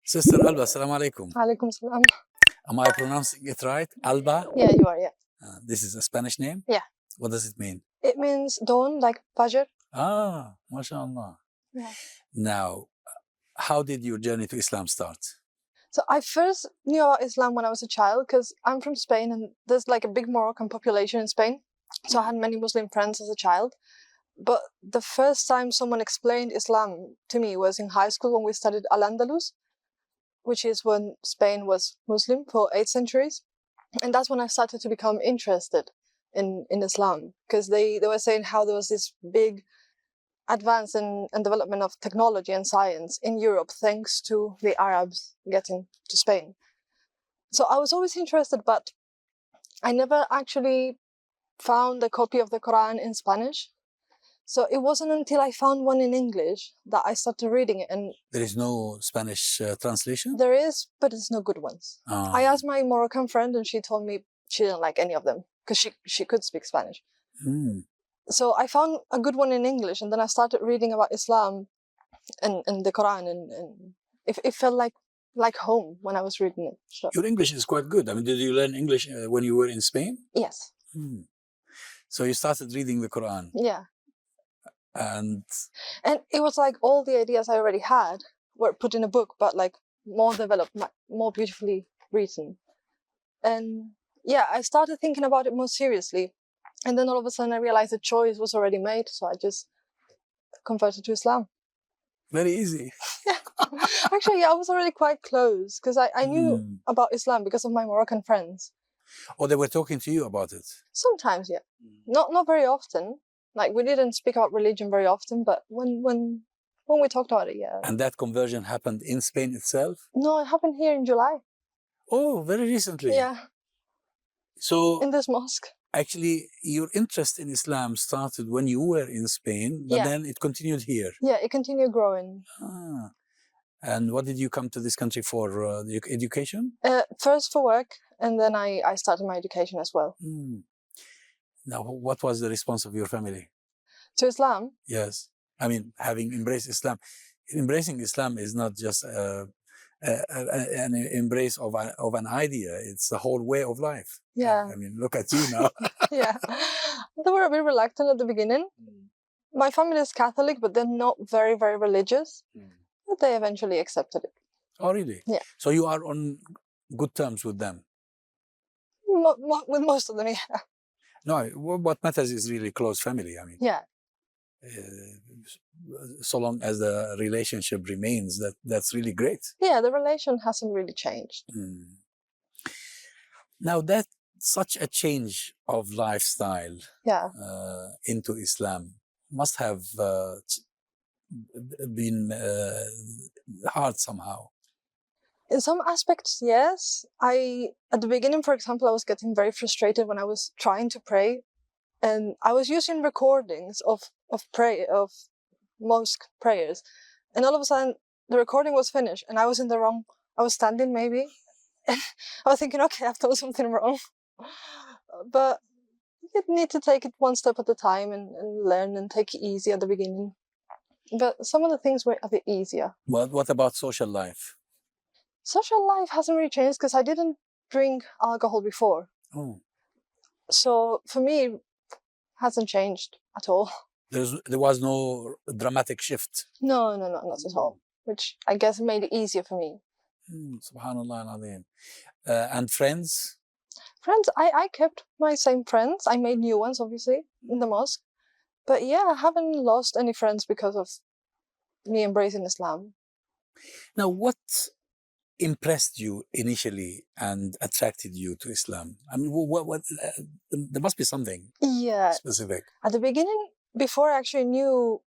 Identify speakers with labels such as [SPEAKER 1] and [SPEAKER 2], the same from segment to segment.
[SPEAKER 1] Sister Alba, assalamu alaikum.
[SPEAKER 2] Alaikum salam.
[SPEAKER 1] Am I pronouncing it right? Alba?
[SPEAKER 2] Yeah, you are, yeah.
[SPEAKER 1] This is a Spanish name?
[SPEAKER 2] Yeah.
[SPEAKER 1] What does it mean?
[SPEAKER 2] It means dawn, like Fajr.
[SPEAKER 1] Ah, mashallah.
[SPEAKER 2] Yeah.
[SPEAKER 1] Now, how did your journey to Islam start?
[SPEAKER 2] So I first knew about Islam when I was a child because I'm from Spain and there's like a big Moroccan population in Spain. So I had many Muslim friends as a child. But the first time someone explained Islam to me was in high school when we studied Al-Andalus, which is when Spain was Muslim for 8 centuries. And that's when I started to become interested in Islam, because they were saying how there was this big advance and development of technology and science in Europe thanks to the Arabs getting to Spain. So I was always interested, but I never actually found a copy of the Quran in Spanish. So it wasn't until I found one in English that I started reading it. And
[SPEAKER 1] There is no Spanish translation?
[SPEAKER 2] there is, but it's no good ones.
[SPEAKER 1] Ah.
[SPEAKER 2] I asked my Moroccan friend and she told me she didn't like any of them because she could speak Spanish.
[SPEAKER 1] Hmm.
[SPEAKER 2] So I found a good one in English, and then I started reading about Islam and the Quran, and it felt like home when I was reading it. So
[SPEAKER 1] Your English is quite good. I mean, did you learn English when you were in Spain?
[SPEAKER 2] yes,
[SPEAKER 1] So you started reading the Quran.
[SPEAKER 2] yeah.
[SPEAKER 1] And
[SPEAKER 2] And it was like all the ideas I already had were put in a book, but like more developed, more beautifully written. And yeah, I started thinking about it more seriously. And then all of a sudden I realized the choice was already made. So I just converted to Islam.
[SPEAKER 1] very easy.
[SPEAKER 2] Actually, yeah, I was already quite close because I knew about Islam because of my Moroccan friends.
[SPEAKER 1] Oh, they were talking to you about it?
[SPEAKER 2] Sometimes, yeah. Not very often. Like, we didn't speak about religion very often, but when we talked about it, yeah.
[SPEAKER 1] And that conversion happened in Spain itself?
[SPEAKER 2] No, it happened here in July.
[SPEAKER 1] Oh, very recently.
[SPEAKER 2] Yeah,
[SPEAKER 1] So
[SPEAKER 2] in this mosque.
[SPEAKER 1] actually, your interest in Islam started when you were in Spain, but
[SPEAKER 2] Yeah.
[SPEAKER 1] then it continued here.
[SPEAKER 2] Yeah, it continued growing.
[SPEAKER 1] Ah. And what did you come to this country for? Education?
[SPEAKER 2] First for work, and then I started my education as well.
[SPEAKER 1] Now, what was the response of your family?
[SPEAKER 2] To Islam?
[SPEAKER 1] Yes. I mean, having embraced Islam. Embracing Islam is not just an embrace of an idea. It's the whole way of life.
[SPEAKER 2] Yeah.
[SPEAKER 1] I mean, look at you now.
[SPEAKER 2] Yeah. They were a bit reluctant at the beginning. My family is Catholic, but they're not very, very religious. But they eventually accepted it.
[SPEAKER 1] Oh, really?
[SPEAKER 2] Yeah.
[SPEAKER 1] So you are on good terms with them?
[SPEAKER 2] With most of them, yeah.
[SPEAKER 1] No, what matters is really close family. I mean,
[SPEAKER 2] Yeah.
[SPEAKER 1] So long as the relationship remains, that's really great.
[SPEAKER 2] Yeah, the relation hasn't really changed.
[SPEAKER 1] Now, that such a change of lifestyle
[SPEAKER 2] Yeah.
[SPEAKER 1] into Islam must have been hard somehow.
[SPEAKER 2] In some aspects, yes. At the beginning, for example, I was getting very frustrated when I was trying to pray, and I was using recordings of mosque prayers, and all of a sudden the recording was finished, and I was in the wrong. I was standing maybe, and I was thinking, okay, I've done something wrong. But you need to take it one step at a time and learn and take it easy at the beginning. But some of the things were a bit easier.
[SPEAKER 1] What about social life?
[SPEAKER 2] Social life hasn't really changed because I didn't drink alcohol before.
[SPEAKER 1] Oh.
[SPEAKER 2] So for me, it hasn't changed at all.
[SPEAKER 1] There was no dramatic shift?
[SPEAKER 2] No, not at all. Which I guess made it easier for me.
[SPEAKER 1] Subhanallah al-Azim. And friends?
[SPEAKER 2] Friends, I kept my same friends. I made new ones, obviously, in the mosque. But yeah, I haven't lost any friends because of me embracing Islam.
[SPEAKER 1] Now, what impressed you initially and attracted you to Islam? I mean, what there must be something specific.
[SPEAKER 2] At the beginning, before I actually knew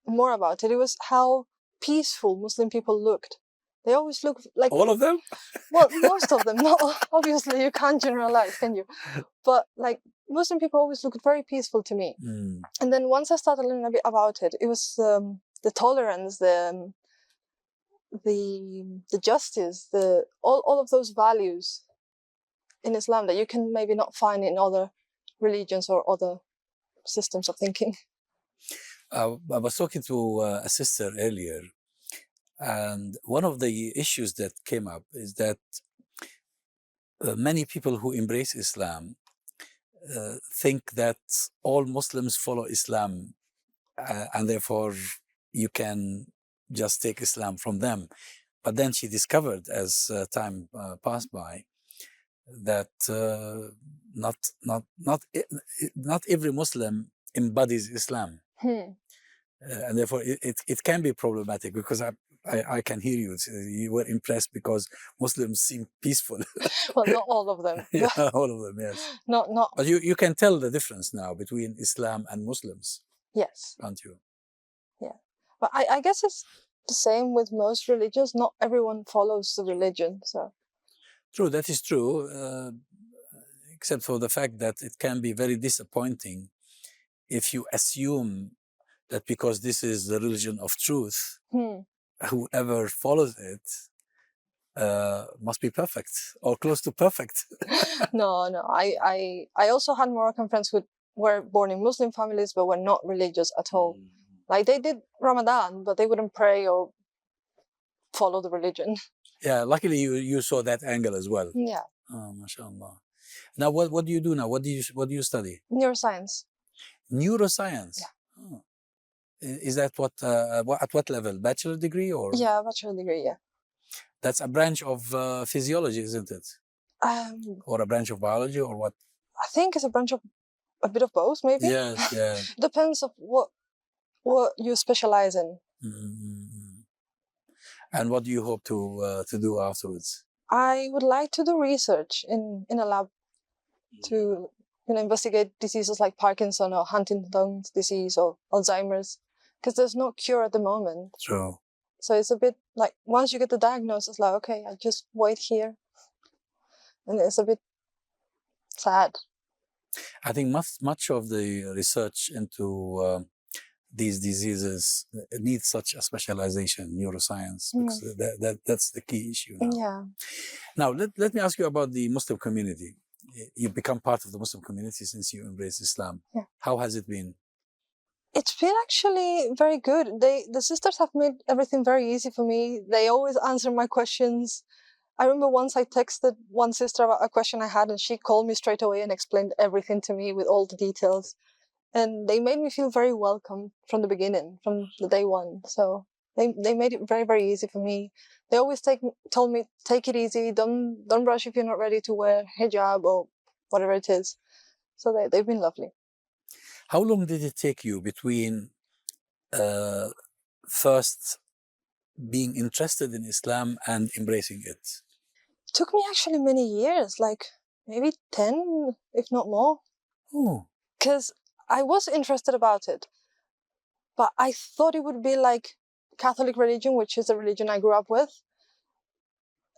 [SPEAKER 2] more about it, it was how peaceful Muslim people looked. They always look like...
[SPEAKER 1] All of them?
[SPEAKER 2] Well, most of them. Not obviously, you can't generalize, can you? But like, Muslim people always looked very peaceful to me. And then once I started learning a bit about it, it was the tolerance, the justice, all of those values in Islam that you can maybe not find in other religions or other systems of thinking.
[SPEAKER 1] I was talking to a sister earlier, And one of the issues that came up is that many people who embrace Islam think that all Muslims follow Islam, and therefore you can just take Islam from them. But then she discovered, as time passed by, that not every Muslim embodies Islam. And therefore it can be problematic, because I can hear you. You were impressed because Muslims seem peaceful.
[SPEAKER 2] Well, not all of them.
[SPEAKER 1] Yeah, all of them, yes.
[SPEAKER 2] Not.
[SPEAKER 1] But you can tell the difference now between Islam and Muslims.
[SPEAKER 2] Yes.
[SPEAKER 1] Can't you?
[SPEAKER 2] Yeah. But I guess it's the same with most religions. Not everyone follows the religion, so.
[SPEAKER 1] True, that is true. Except for the fact that it can be very disappointing if you assume that because this is the religion of truth, whoever follows it must be perfect or close to perfect.
[SPEAKER 2] No. I also had Moroccan friends who were born in Muslim families but were not religious at all. Like, they did Ramadan, but they wouldn't pray or follow the religion.
[SPEAKER 1] Yeah, luckily you saw that angle as well.
[SPEAKER 2] Yeah.
[SPEAKER 1] Oh, mashallah. Now, what do you do now? What do you study?
[SPEAKER 2] Neuroscience.
[SPEAKER 1] Neuroscience.
[SPEAKER 2] Yeah.
[SPEAKER 1] Oh. Is that at what level? Bachelor degree or?
[SPEAKER 2] Yeah, bachelor degree. Yeah.
[SPEAKER 1] That's a branch of physiology, isn't it? Or a branch of biology, or what?
[SPEAKER 2] I think it's a branch of a bit of both, maybe.
[SPEAKER 1] Yes, yeah.
[SPEAKER 2] Depends of what you specialize in.
[SPEAKER 1] Mm-hmm. And what do you hope to do afterwards?
[SPEAKER 2] I would like to do research in a lab to investigate diseases like Parkinson or Huntington's disease or Alzheimer's, because there's no cure at the moment.
[SPEAKER 1] True.
[SPEAKER 2] So it's a bit like, once you get the diagnosis, like, okay, I just wait here, and it's a bit sad. I
[SPEAKER 1] think much of the research into these diseases needs such a specialization, neuroscience, because that's the key issue now.
[SPEAKER 2] Yeah.
[SPEAKER 1] Now, let me ask you about the Muslim community. You've become part of the Muslim community since you embraced Islam.
[SPEAKER 2] Yeah.
[SPEAKER 1] How has it been?
[SPEAKER 2] It's been actually very good. The sisters have made everything very easy for me. They always answer my questions. I remember once I texted one sister about a question I had, and she called me straight away and explained everything to me with all the details. And they made me feel very welcome from the beginning, from the day one. So they made it very, very easy for me. They always told me, take it easy, don't rush if you're not ready to wear hijab or whatever it is. So they've been lovely.
[SPEAKER 1] How long did it take you between first being interested in Islam and embracing it?
[SPEAKER 2] It took me actually many years, like maybe 10, if not more.
[SPEAKER 1] Oh.
[SPEAKER 2] Because I was interested about it, but I thought it would be like Catholic religion, which is the religion I grew up with,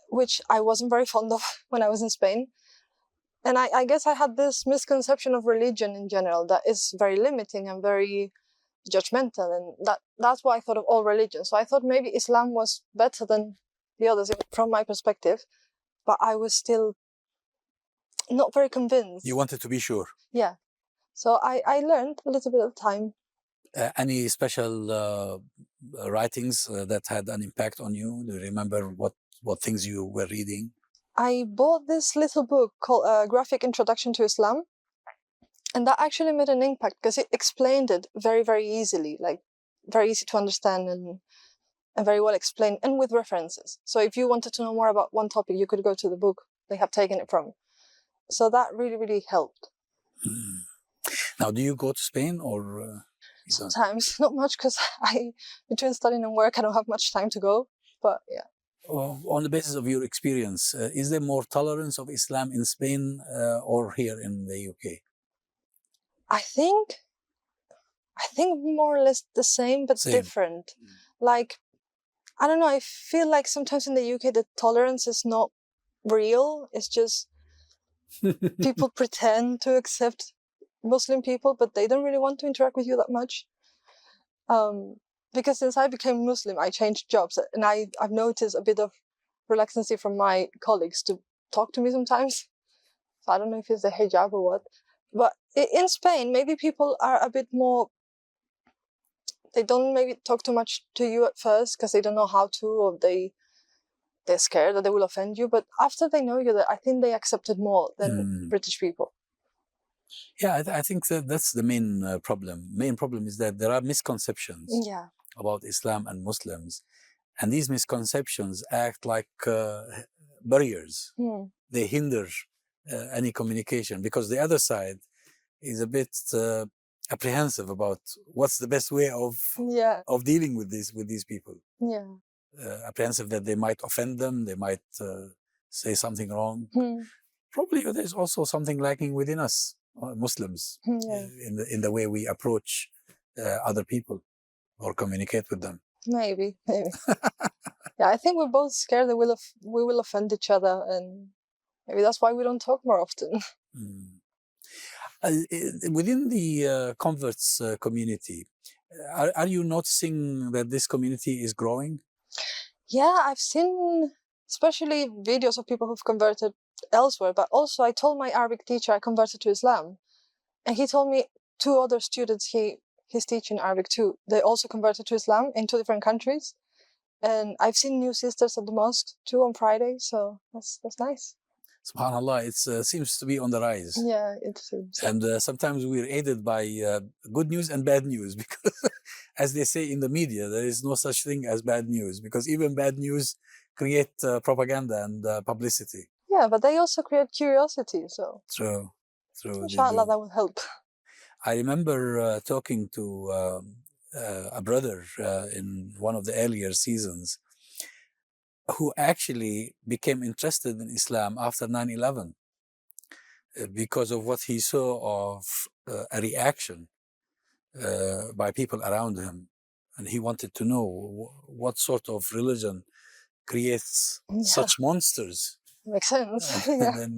[SPEAKER 2] which I wasn't very fond of when I was in Spain. And I guess I had this misconception of religion in general that is very limiting and very judgmental, and that's why I thought of all religions. So I thought maybe Islam was better than the others from my perspective, but I was still not very convinced.
[SPEAKER 1] You wanted to be sure?
[SPEAKER 2] Yeah. So I learned a little bit of time.
[SPEAKER 1] Any special writings that had an impact on you? Do you remember what things you were reading? I
[SPEAKER 2] bought this little book called Graphic Introduction to Islam. And that actually made an impact because it explained it very, very easily, like very easy to understand and very well explained, and with references. So if you wanted to know more about one topic, you could go to the book they have taken it from. So that really, really helped.
[SPEAKER 1] Now, do you go to Spain or?
[SPEAKER 2] Sometimes, not much, because between studying and work, I don't have much time to go, but yeah.
[SPEAKER 1] Well, on the basis of your experience, is there more tolerance of Islam in Spain or here in the UK? I
[SPEAKER 2] think more or less the same, but different. Like, I don't know, I feel like sometimes in the UK the tolerance is not real. It's just people pretend to accept Muslim people, but they don't really want to interact with you that much. Because since I became Muslim, I changed jobs, and I've noticed a bit of reluctancy from my colleagues to talk to me sometimes. So I don't know if it's the hijab or what. But in Spain, maybe people are a bit more, they don't maybe talk too much to you at first because they don't know how to, or they're scared that they will offend you. But after they know you, I think they accept it more than British people.
[SPEAKER 1] Yeah, I think that's the main problem. Main problem is that there are misconceptions about Islam and Muslims, and these misconceptions act like barriers. They hinder any communication because the other side is a bit apprehensive about what's the best way of dealing with these people.
[SPEAKER 2] Yeah.
[SPEAKER 1] Apprehensive that they might offend them, they might say something wrong. Probably there's also something lacking within us Muslims in the way we approach other people or communicate with them.
[SPEAKER 2] Maybe. Yeah, I think we're both scared that we will offend each other, and maybe that's why we don't talk more often.
[SPEAKER 1] Within the converts community, are you noticing that this community is growing?
[SPEAKER 2] Yeah, I've seen especially videos of people who've converted elsewhere, but also I told my Arabic teacher I converted to Islam, and he told me 2 other students he's teaching Arabic too, they also converted to Islam in 2 different countries. And I've seen new sisters at the mosque too on Friday, so that's nice.
[SPEAKER 1] SubhanAllah, it seems to be on the rise.
[SPEAKER 2] Yeah, it seems.
[SPEAKER 1] And sometimes we're aided by good news and bad news, because as they say in the media, there is no such thing as bad news, because even bad news create propaganda and publicity.
[SPEAKER 2] Yeah, but they also create curiosity, so.
[SPEAKER 1] True.
[SPEAKER 2] Inshallah, that will help.
[SPEAKER 1] I remember talking to a brother in one of the earlier seasons who actually became interested in Islam after 9/11 because of what he saw of a reaction by people around him. And he wanted to know what sort of religion creates such monsters.
[SPEAKER 2] Makes sense.
[SPEAKER 1] And then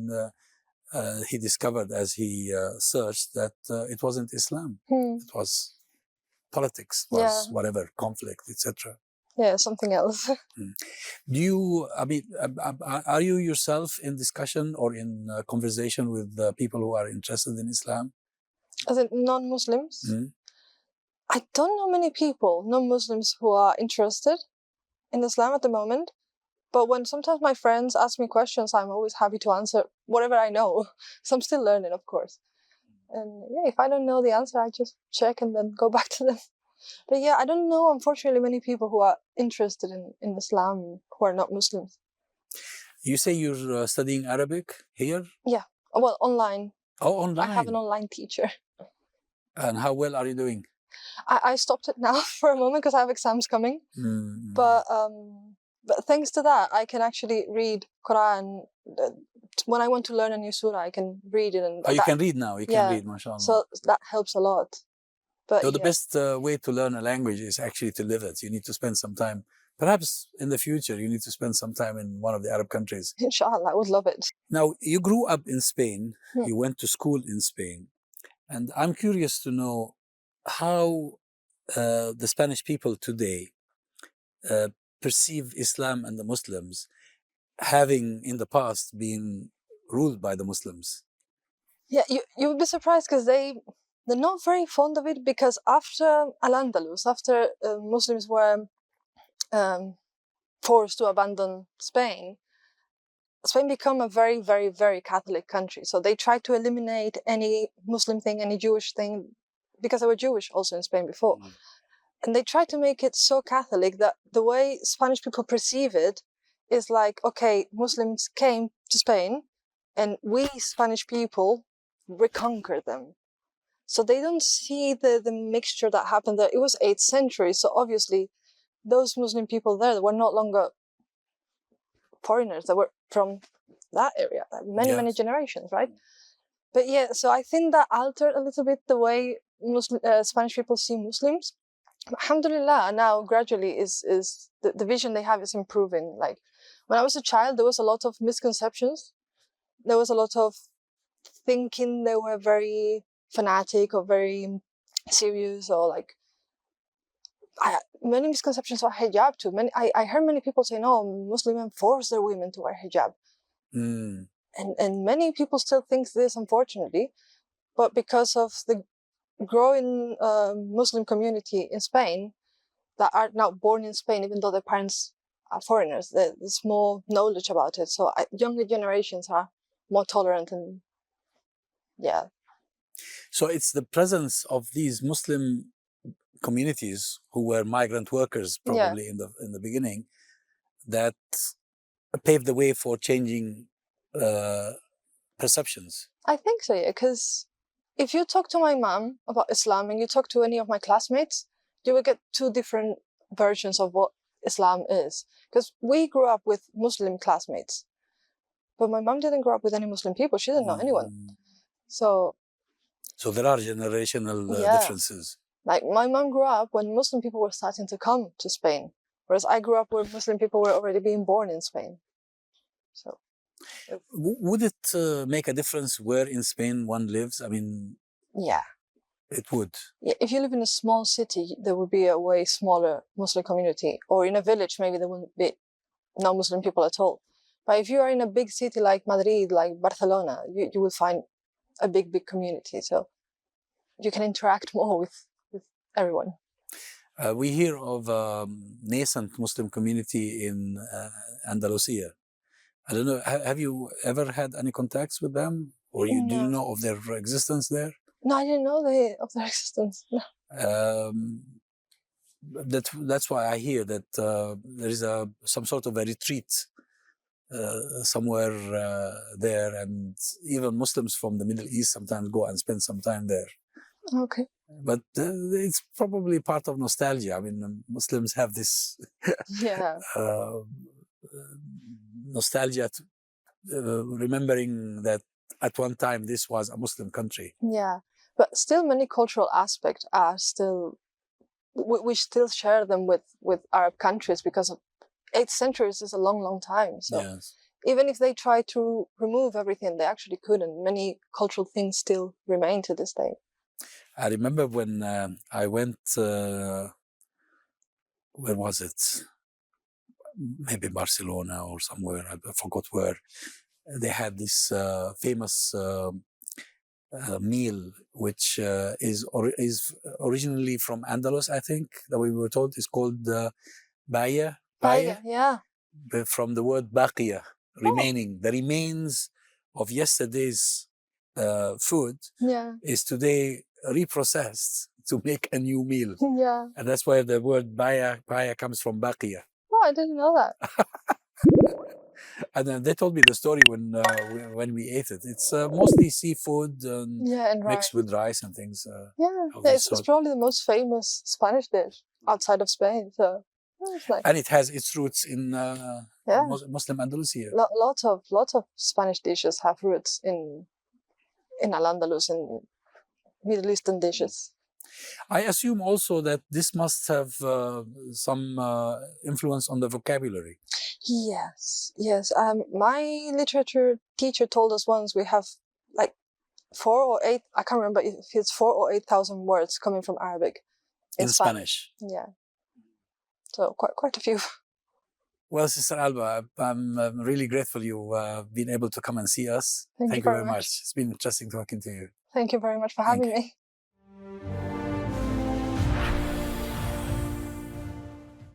[SPEAKER 1] he discovered as he searched that it wasn't Islam. It was politics, was whatever, conflict, etc.
[SPEAKER 2] Yeah, something else.
[SPEAKER 1] Are you yourself in discussion or in conversation with people who are interested in Islam?
[SPEAKER 2] As in non-Muslims? I don't know many people, non-Muslims, who are interested in Islam at the moment. But when sometimes my friends ask me questions, I'm always happy to answer whatever I know. So I'm still learning, of course. And yeah, if I don't know the answer, I just check and then go back to them. But yeah, I don't know, unfortunately, many people who are interested in Islam who are not Muslims.
[SPEAKER 1] You say you're studying Arabic here?
[SPEAKER 2] Yeah, well, online.
[SPEAKER 1] Oh, online.
[SPEAKER 2] I have an online teacher.
[SPEAKER 1] And how well are you doing?
[SPEAKER 2] I stopped it now for a moment because I have exams coming. But thanks to that, I can actually read Quran. When I want to learn a new surah, I can read it. And
[SPEAKER 1] you can read now. You can read, mashallah.
[SPEAKER 2] So that helps a lot. But
[SPEAKER 1] so the best way to learn a language is actually to live it. You need to spend some time. Perhaps in the future, you need to spend some time in one of the Arab countries.
[SPEAKER 2] Inshallah, I would love it.
[SPEAKER 1] Now, you grew up in Spain. You went to school in Spain. And I'm curious to know how the Spanish people today perceive Islam and the Muslims, having in the past been ruled by the Muslims.
[SPEAKER 2] Yeah, you would be surprised because they're not very fond of it, because after Al-Andalus, after Muslims were forced to abandon Spain became a very, very, very Catholic country. So they tried to eliminate any Muslim thing, any Jewish thing, because they were Jewish also in Spain before. And they tried to make it so Catholic that the way Spanish people perceive it is like, okay, Muslims came to Spain and we Spanish people reconquered them. So they don't see the mixture that happened there. It was 8th century, so obviously those Muslim people there were no longer foreigners. They were from that area, many generations, right? But yeah, so I think that altered a little bit the way Spanish people see Muslims. Alhamdulillah, now gradually is the vision they have is improving. Like when I was a child, there was a lot of misconceptions. There was a lot of thinking they were very fanatic or very serious, or like many misconceptions about hijab too. I heard many people say, no, Muslim men force their women to wear hijab. And many people still think this, unfortunately. But because of the growing Muslim community in Spain that are now born in Spain, even though their parents are foreigners. There's more knowledge about it. So younger generations are more tolerant and yeah.
[SPEAKER 1] So it's the presence of these Muslim communities who were migrant workers probably in the beginning that paved the way for changing perceptions.
[SPEAKER 2] I think so, yeah, because if you talk to my mom about Islam and you talk to any of my classmates, you will get two different versions of what Islam is. Because we grew up with Muslim classmates, but my mom didn't grow up with any Muslim people. She didn't know anyone. So
[SPEAKER 1] there are generational differences.
[SPEAKER 2] Like my mom grew up when Muslim people were starting to come to Spain, whereas I grew up where Muslim people were already being born in Spain. So,
[SPEAKER 1] would it make a difference where in Spain one lives? I mean,
[SPEAKER 2] yeah,
[SPEAKER 1] it would.
[SPEAKER 2] Yeah, if you live in a small city, there would be a way smaller Muslim community, or in a village, maybe there wouldn't be no Muslim people at all. But if you are in a big city like Madrid, like Barcelona, you will find a big community. So you can interact more with everyone.
[SPEAKER 1] We hear of a nascent Muslim community in Andalusia. I don't know, have you ever had any contacts with them? Or do you know of their existence there?
[SPEAKER 2] No, I didn't know of their existence. No.
[SPEAKER 1] That's why I hear that there is some sort of a retreat somewhere there, and even Muslims from the Middle East sometimes go and spend some time there.
[SPEAKER 2] Okay.
[SPEAKER 1] But it's probably part of nostalgia. I mean, Muslims have this nostalgia, remembering that at one time this was a Muslim country.
[SPEAKER 2] Yeah, but still many cultural aspects are still, we still share them with Arab countries, because 8 centuries is a long, long time. So
[SPEAKER 1] yes.
[SPEAKER 2] Even if they try to remove everything, they actually couldn't. Many cultural things still remain to this day.
[SPEAKER 1] I remember when I went, where was it? Maybe Barcelona or somewhere, I forgot where. They had this famous meal, which is originally from Andalus, I think, that we were told. It's called Baya.
[SPEAKER 2] Yeah.
[SPEAKER 1] From the word baqiya, remaining. The remains of yesterday's food is today reprocessed to make a new meal.
[SPEAKER 2] Yeah.
[SPEAKER 1] And that's why the word baya comes from baqiya.
[SPEAKER 2] Oh, I didn't know that.
[SPEAKER 1] And then they told me the story when we ate it. It's mostly seafood and mixed with rice and things.
[SPEAKER 2] It's probably the most famous Spanish dish outside of Spain. So it's nice.
[SPEAKER 1] And it has its roots in Muslim Andalusia.
[SPEAKER 2] Lots of Spanish dishes have roots in Al-Andalus and Middle Eastern dishes.
[SPEAKER 1] I assume also that this must have some influence on the vocabulary.
[SPEAKER 2] Yes. My literature teacher told us once we have like 4 or 8, I can't remember if it's 4 or 8,000 words coming from Arabic
[SPEAKER 1] in Spanish.
[SPEAKER 2] Yeah. So quite a few.
[SPEAKER 1] Well, Sister Alba, I'm really grateful you've been able to come and see us.
[SPEAKER 2] Thank you very much.
[SPEAKER 1] It's been interesting talking to you.
[SPEAKER 2] Thank you very much for having me.